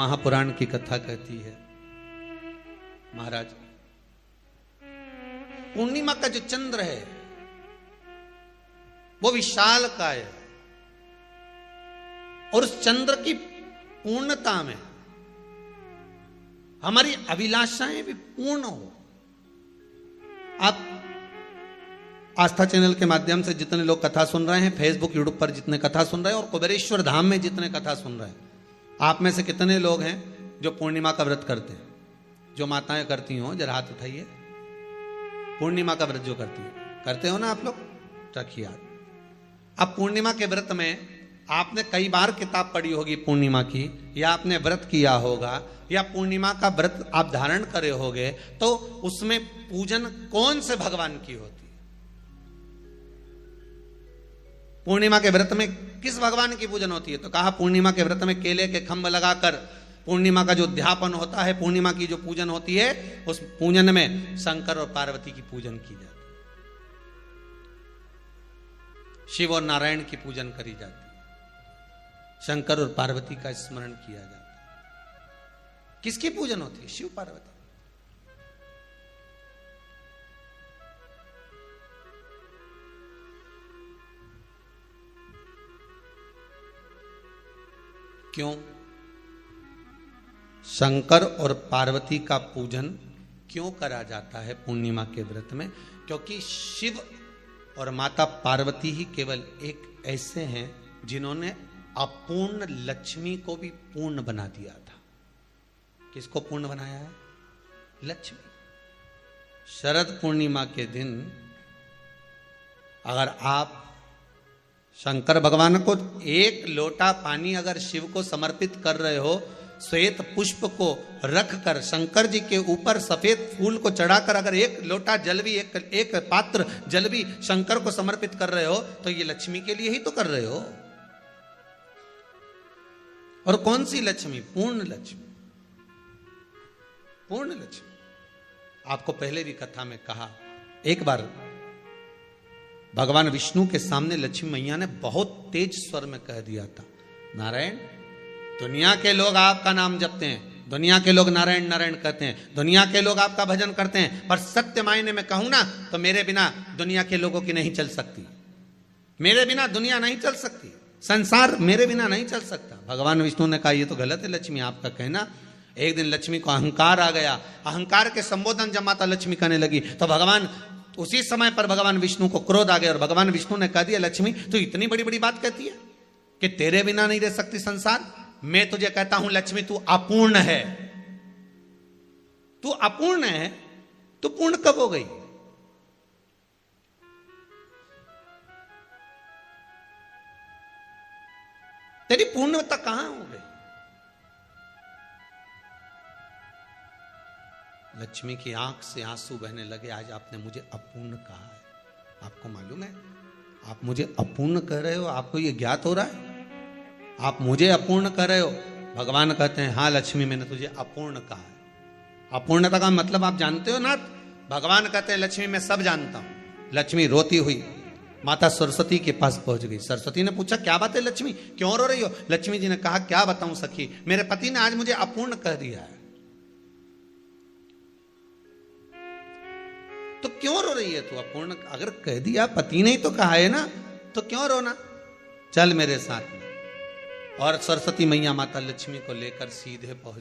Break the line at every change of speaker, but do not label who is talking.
महापुराण की कथा कहती है, महाराज पूर्णिमा का जो चंद्र है वो विशाल काय है और उस चंद्र की पूर्णता में हमारी अभिलाषाएं भी पूर्ण हो। आप आस्था चैनल के माध्यम से जितने लोग कथा सुन रहे हैं, फेसबुक यूट्यूब पर जितने कथा सुन रहे हैं और कुबेरेश्वर धाम में जितने कथा सुन रहे हैं, आप में से कितने लोग हैं जो पूर्णिमा का व्रत करते हैं? जो माताएं करती हो जरा हाथ उठाइए। पूर्णिमा का व्रत जो करती है, करते हो ना आप लोग? रखिए हाथ। अब पूर्णिमा के व्रत में आपने कई बार किताब पढ़ी होगी पूर्णिमा की, या आपने व्रत किया होगा, या पूर्णिमा का व्रत आप धारण करे होगे, तो उसमें पूजन कौन से भगवान की होती है? पूर्णिमा के व्रत में किस भगवान की पूजन होती है? तो कहा पूर्णिमा के व्रत में केले के खंभ लगाकर पूर्णिमा का जो अध्यापन होता है, पूर्णिमा की जो पूजन होती है, उस पूजन में शंकर और पार्वती की पूजन की जाती है, शिव और नारायण की पूजन करी जाती है, शंकर और पार्वती का स्मरण किया जाता है। किसकी पूजन होती है? शिव पार्वती। क्यों शंकर और पार्वती का पूजन क्यों करा जाता है पूर्णिमा के व्रत में? क्योंकि शिव और माता पार्वती ही केवल एक ऐसे हैं जिन्होंने अपूर्ण लक्ष्मी को भी पूर्ण बना दिया था। किसको पूर्ण बनाया है? लक्ष्मी। शरद पूर्णिमा के दिन अगर आप शंकर भगवान को एक लोटा पानी अगर शिव को समर्पित कर रहे हो, श्वेत पुष्प को रखकर शंकर जी के ऊपर सफेद फूल को चढ़ाकर अगर एक लोटा जल भी, एक पात्र जल भी शंकर को समर्पित कर रहे हो, तो ये लक्ष्मी के लिए ही तो कर रहे हो। और कौन सी लक्ष्मी? पूर्ण लक्ष्मी। पूर्ण लक्ष्मी। आपको पहले भी कथा में कहा, एक बार भगवान विष्णु के सामने लक्ष्मी मैया ने बहुत तेज स्वर में कह दिया था, नारायण, दुनिया के लोग आपका नाम जपते हैं, दुनिया के लोग नारायण नारायण कहते हैं, दुनिया के लोग आपका भजन करते हैं, पर सत्य मायने में कहूं ना तो मेरे बिना दुनिया के लोगों की नहीं चल सकती, मेरे बिना दुनिया नहीं चल सकती, संसार मेरे बिना नहीं चल सकता। भगवान विष्णु ने कहा, ये तो गलत है लक्ष्मी आपका कहना। एक दिन लक्ष्मी को अहंकार आ गया, अहंकार के संबोधन जब माता लक्ष्मी करने लगी तो भगवान उसी समय पर भगवान विष्णु को क्रोध आ गया और भगवान विष्णु ने कह दिया, लक्ष्मी तू इतनी बड़ी बड़ी बात कहती है कि तेरे बिना नहीं रह सकती संसार। मैं तुझे कहता हूं लक्ष्मी, तू अपूर्ण है, तू अपूर्ण है, तू पूर्ण कब हो गई? तेरी पूर्णता कहां हो गई? लक्ष्मी की आंख से आंसू बहने लगे। आज आपने मुझे अपूर्ण कहा है, आपको मालूम है आप मुझे अपूर्ण कह रहे हो? आपको ये ज्ञात हो रहा है आप मुझे अपूर्ण कह रहे हो? भगवान कहते हैं, हाँ लक्ष्मी, मैंने तुझे अपूर्ण कहा है। अपूर्णता का मतलब आप जानते हो ना? भगवान कहते हैं, लक्ष्मी मैं सब जानता हूं। लक्ष्मी रोती हुई माता सरस्वती के पास पहुंच गई। सरस्वती ने पूछा, क्या बात है लक्ष्मी, क्यों रो रही हो? लक्ष्मी जी ने कहा, क्या बताऊं सखी, मेरे पति ने आज मुझे अपूर्ण कह दिया है। तो क्यों रो रही है तू? अपूर्ण अगर कह दिया, पति ने ही तो कहा है ना, तो क्यों रोना? चल मेरे साथ में। और सरस्वती मैया माता लक्ष्मी को लेकर सीधे पहुंच